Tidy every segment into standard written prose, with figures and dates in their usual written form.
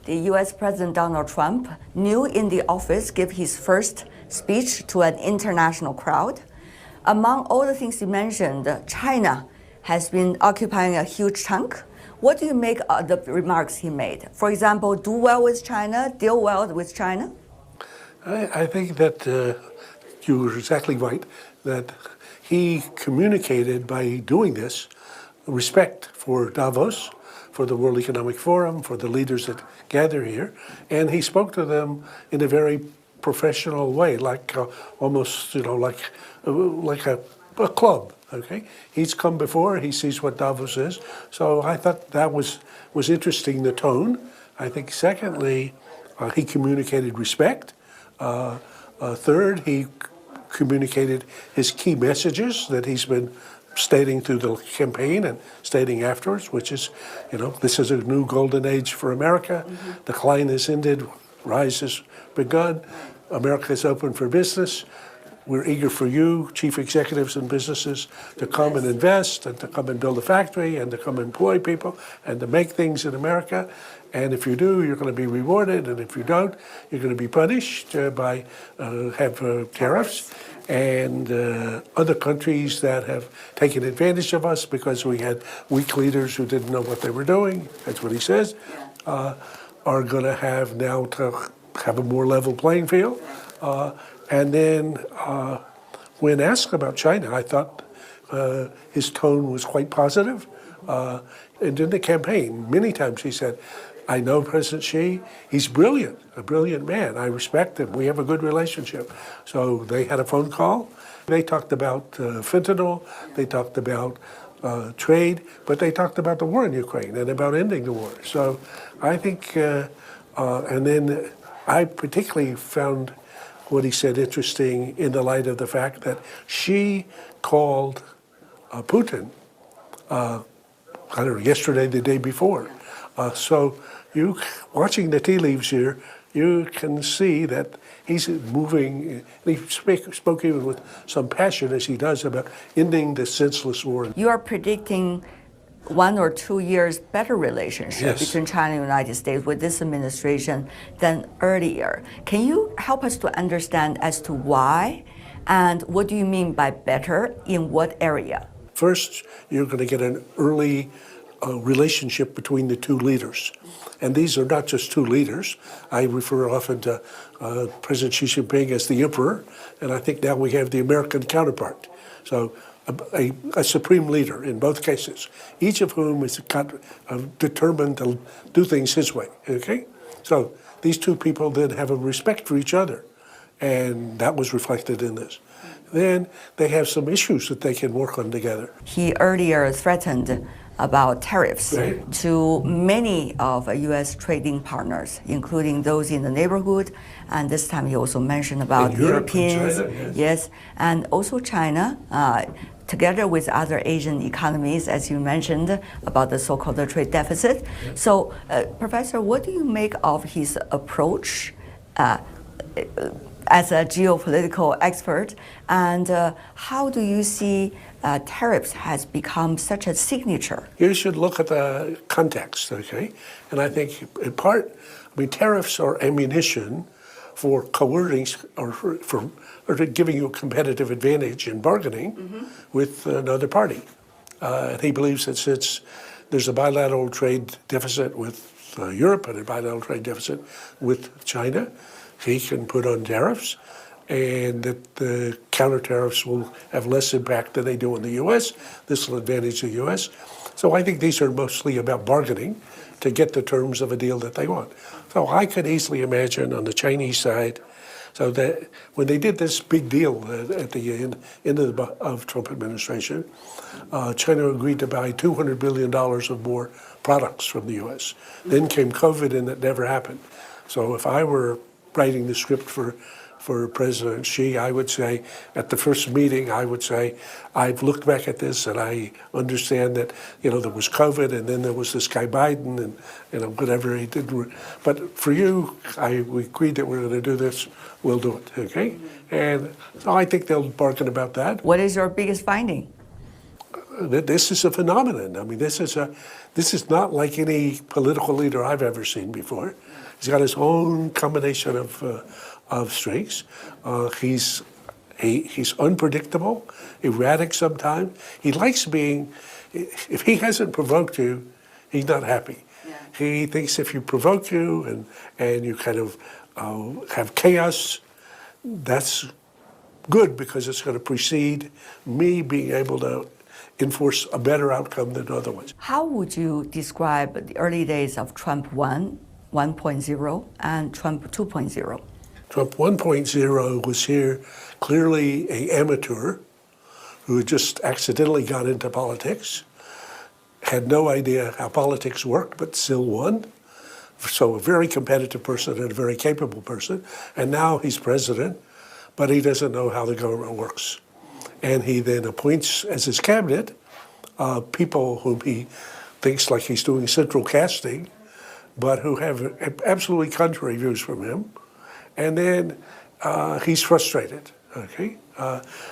the U.S. President Donald Trump, new in the office, gave his first speech to an international crowd. Among all the things he mentioned, China has been occupying a huge chunk. What do you make of the remarks he made? For example, do well with China, deal well with China? I think that you were exactly right, that he communicated by doing this respect for Davos, for the World Economic Forum, for the leaders that gather here, and he spoke to them in a very professional way, like almost, like a club. Okay, he's come before. He sees what Davos is. So I thought that was interesting. The tone. I think. Secondly, he communicated respect. Third, he communicated his key messages that he's been stating through the campaign and stating afterwards, which is, this is a new golden age for America. Mm-hmm. Decline has ended, rise has begun. America is open for business. We're eager for you, chief executives and businesses, to come and invest and to come and build a factory and to come employ people and to make things in America. And if you do, you're going to be rewarded. And if you don't, you're going to be punished by tariffs. And other countries that have taken advantage of us because we had weak leaders who didn't know what they were doing, that's what he says, are going to have now to have a more level playing field. And then when asked about China, I thought his tone was quite positive. And in the campaign, many times he said, I know President Xi, he's brilliant, a brilliant man. I respect him. We have a good relationship. So they had a phone call. They talked about fentanyl. They talked about trade. But they talked about the war in Ukraine and about ending the war. So I think, and then I particularly found what he said interesting in the light of the fact that Xi called Putin, I don't know, yesterday, the day before. So you, watching the tea leaves here, you can see that he's moving, and he spoke even with some passion as he does about ending the senseless war. You are predicting 1 or 2 years better relationship between China and the United States with this administration than earlier. Can you help us to understand as to why, and what do you mean by better, in what area? First, you're going to get an early relationship between the two leaders. And these are not just two leaders. I refer often to President Xi Jinping as the emperor, and I think now we have the American counterpart. So a supreme leader in both cases, each of whom is determined to do things his way, okay? So these two people then have a respect for each other, and that was reflected in this. Then they have some issues that they can work on together. He earlier threatened about tariffs to many of U.S. trading partners, including those in the neighborhood. And this time he also mentioned about Europeans, China, and also China, together with other Asian economies, as you mentioned, about the so-called trade deficit. So, Professor, what do you make of his approach as a geopolitical expert, and how do you see tariffs has become such a signature? You should look at the context, okay? And I think in part, tariffs are ammunition for coercing or giving you a competitive advantage in bargaining with another party. And he believes that since there's a bilateral trade deficit with Europe and a bilateral trade deficit with China, he can put on tariffs, and that the counter tariffs will have less impact than they do in the U.S. This will advantage the U.S. So I think these are mostly about bargaining to get the terms of a deal that they want. So I could easily imagine on the Chinese side, so that when they did this big deal at the end of Trump administration, China agreed to buy $200 billion of more products from the U.S. Then came COVID, and it never happened. So if I were writing the script for President Xi, I would say, at the first meeting, I would say, I've looked back at this and I understand that, there was COVID and then there was this guy Biden and, whatever he did. But for you, we agreed that we're going to do this, we'll do it, okay? And so I think they'll bargain about that. What is your biggest finding? this is a phenomenon. I mean, this is not like any political leader I've ever seen before. He's got his own combination of strengths. He's unpredictable, erratic sometimes. He likes being. If he hasn't provoked you, he's not happy. Yeah. He thinks if you provoke you and you kind of have chaos, that's good because it's going to precede me being able to enforce a better outcome than otherwise. How would you describe the early days of Trump 1.0, and Trump 2.0? Trump 1.0 was here clearly an amateur who had just accidentally got into politics, had no idea how politics worked, but still won. So a very competitive person and a very capable person. And now he's president, but he doesn't know how the government works. And he then appoints as his cabinet people whom he thinks like he's doing central casting, but who have absolutely contrary views from him. And then he's frustrated, okay?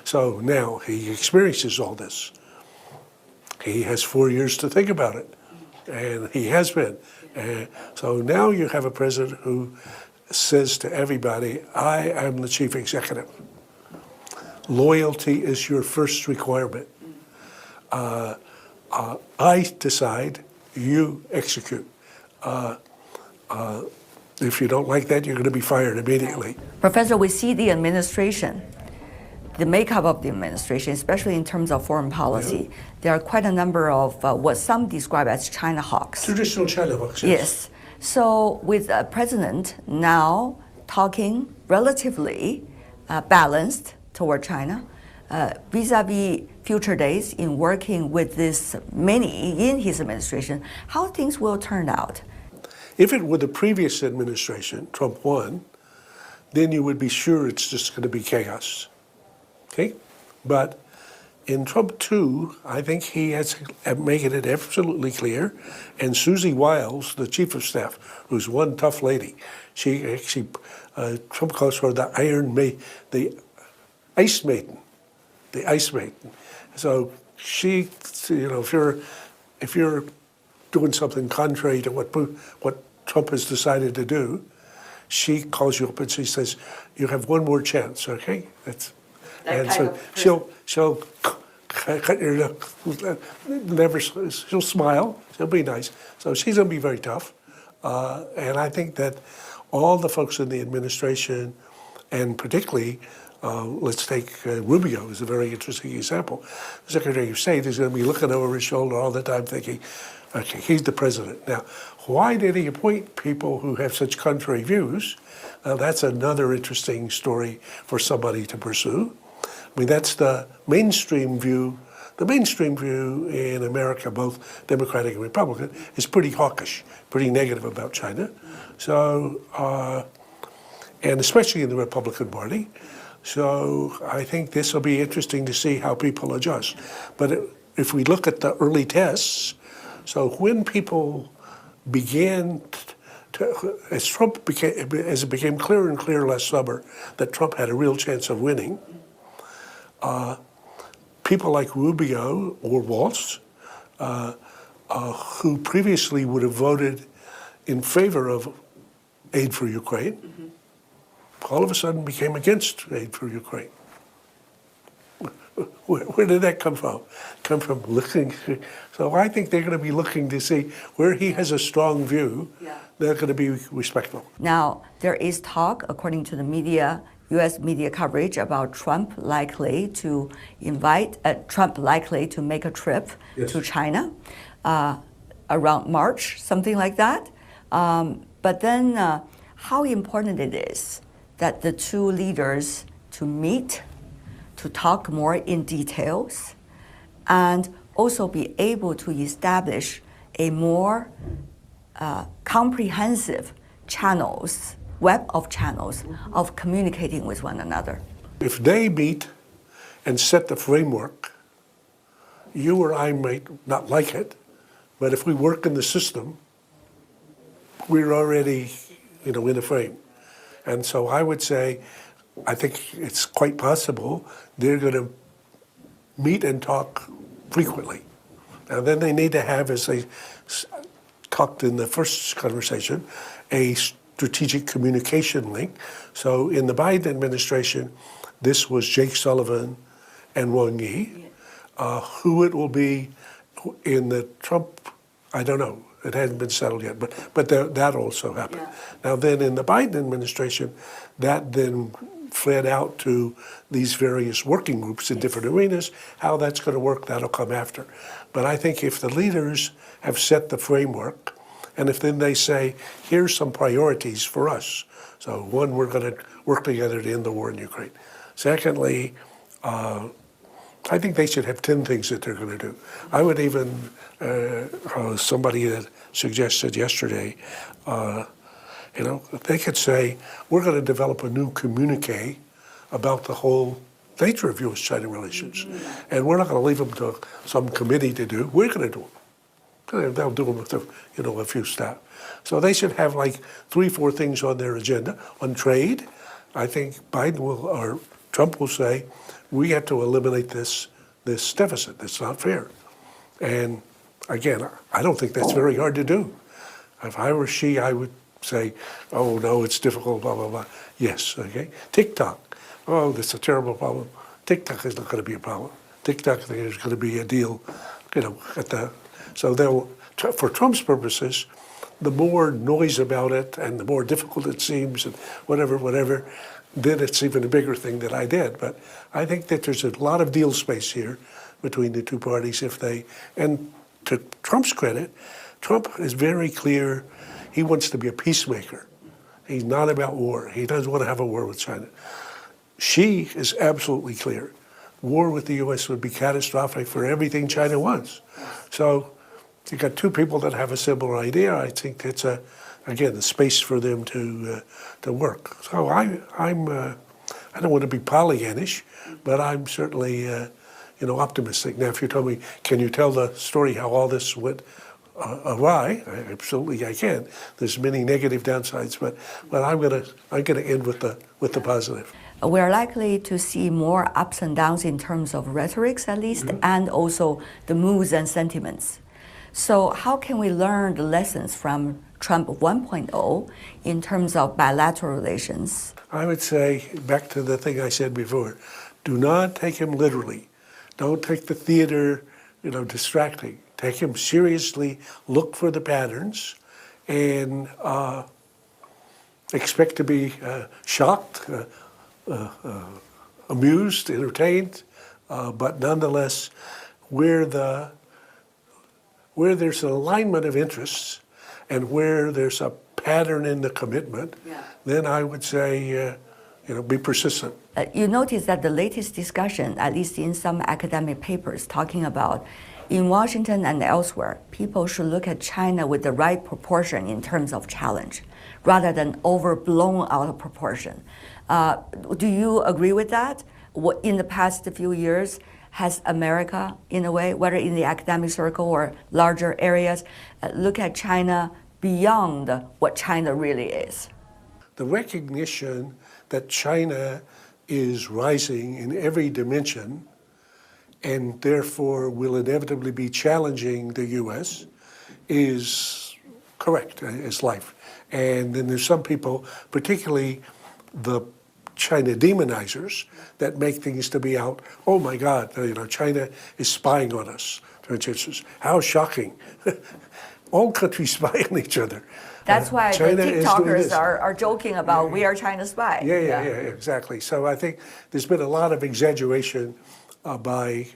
So now he experiences all this. He has 4 years to think about it, and he has been. So now you have a president who says to everybody, I am the chief executive. Loyalty is your first requirement. I decide, you execute. If you don't like that, you're going to be fired immediately. Professor, we see the administration, the makeup of the administration, especially in terms of foreign policy, there are quite a number of what some describe as China hawks. Traditional China hawks, yes. So with a president now talking relatively balanced toward China, vis-a-vis future days in working with this many in his administration, how things will turn out? If it were the previous administration, Trump 1, then you would be sure it's just going to be chaos. Okay? But in Trump 2, I think he has making it absolutely clear. And Susie Wiles, the chief of staff, who's one tough lady, Trump calls her the Ice Maiden. The Ice Maiden. So she, if you're doing something contrary to what Trump has decided to do, she calls you up and she says, "You have one more chance, okay?" And so she'll cut your never. She'll smile. She'll be nice. So she's going to be very tough. And I think that all the folks in the administration, and particularly, let's take Rubio as a very interesting example. The Secretary of State is going to be looking over his shoulder all the time thinking, okay, he's the president. Now, why did he appoint people who have such contrary views? That's another interesting story for somebody to pursue. I mean, that's the mainstream view. The mainstream view in America, both Democratic and Republican, is pretty hawkish, pretty negative about China. So, and especially in the Republican Party. So I think this will be interesting to see how people adjust. But if we look at the early tests, so when people began as it became clearer and clearer last summer that Trump had a real chance of winning, people like Rubio or Waltz, who previously would have voted in favor of aid for Ukraine, all of a sudden became against aid for Ukraine. Where did that come from? Come from looking. So I think they're going to be looking to see where he has a strong view. Yeah. They're going to be respectful. Now, there is talk, according to the media, U.S. media coverage, about Trump likely to make a trip to China around March, something like that. But then how important it is that the two leaders to meet, to talk more in details, and also be able to establish a more comprehensive web of channels of communicating with one another. If they meet and set the framework, you or I might not like it, but if we work in the system, we're already, in a frame. And so I would say, I think it's quite possible they're going to meet and talk frequently. Now then they need to have, as they talked in the first conversation, a strategic communication link. So in the Biden administration, this was Jake Sullivan and Wang Yi. Who it will be in the Trump, I don't know. It hasn't been settled yet, but that also happened. Yeah. Now then in the Biden administration, that then fled out to these various working groups in different arenas. How that's going to work, that'll come after. But I think if the leaders have set the framework, and if then they say, here's some priorities for us. So one, we're going to work together to end the war in Ukraine. Secondly, I think they should have 10 things that they're going to do. I would even, somebody that suggested yesterday, they could say, we're going to develop a new communique about the whole nature of U.S.-China relations. Mm-hmm. And we're not going to leave them to some committee to do. We're going to do them. They'll do them with a few staff. So they should have like 3-4 things on their agenda. On trade, I think Biden will, or Trump will say, we have to eliminate this deficit. It's not fair. And again, I don't think that's very hard to do. If I were she, I would say, oh no, it's difficult, blah, blah, blah. Yes, okay. TikTok, oh, that's a terrible problem. TikTok is not going to be a problem. TikTok is going to be a deal, so they'll, for Trump's purposes, the more noise about it and the more difficult it seems and whatever, then it's even a bigger thing that I did. But I think that there's a lot of deal space here between the two parties and to Trump's credit, Trump is very clear he wants to be a peacemaker. He's not about war. He doesn't want to have a war with China. She is absolutely clear. War with the U.S. would be catastrophic for everything China wants. So you've got two people that have a similar idea. I think it's again, the space for them to work. So I don't want to be Pollyannish, but I'm certainly optimistic. Now, if you told me, can you tell the story how all this went awry? Absolutely, I can. There's many negative downsides, but I'm gonna end with the positive. We're likely to see more ups and downs in terms of rhetorics, at least, mm-hmm. and also the moods and sentiments. So how can we learn the lessons from Trump 1.0 in terms of bilateral relations? I would say, back to the thing I said before, do not take him literally. Don't take the theater, distracting. Take him seriously, look for the patterns, and expect to be shocked, amused, entertained, but nonetheless, where there's an alignment of interests and where there's a pattern in the commitment, then I would say, be persistent. You notice that the latest discussion, at least in some academic papers, talking about in Washington and elsewhere, people should look at China with the right proportion in terms of challenge, rather than overblown out of proportion. Do you agree with that? In the past few years, has America, in a way, whether in the academic circle or larger areas, look at China beyond what China really is? The recognition that China is rising in every dimension and therefore will inevitably be challenging the U.S. is correct, is life. And then there's some people, particularly the China demonizers, that make things to be out, oh my God, China is spying on us. How shocking. All countries spy on each other. That's why China the TikTokers are joking about we are China's spy. Yeah, exactly. So I think there's been a lot of exaggeration by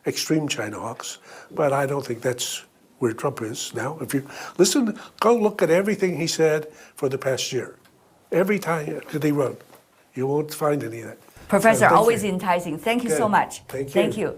extreme China hawks, but I don't think that's where Trump is now. If you listen, go look at everything he said for the past year. Every time that he wrote, you won't find any of that. Professor, always enticing. Thank you so much. Thank you. Thank you.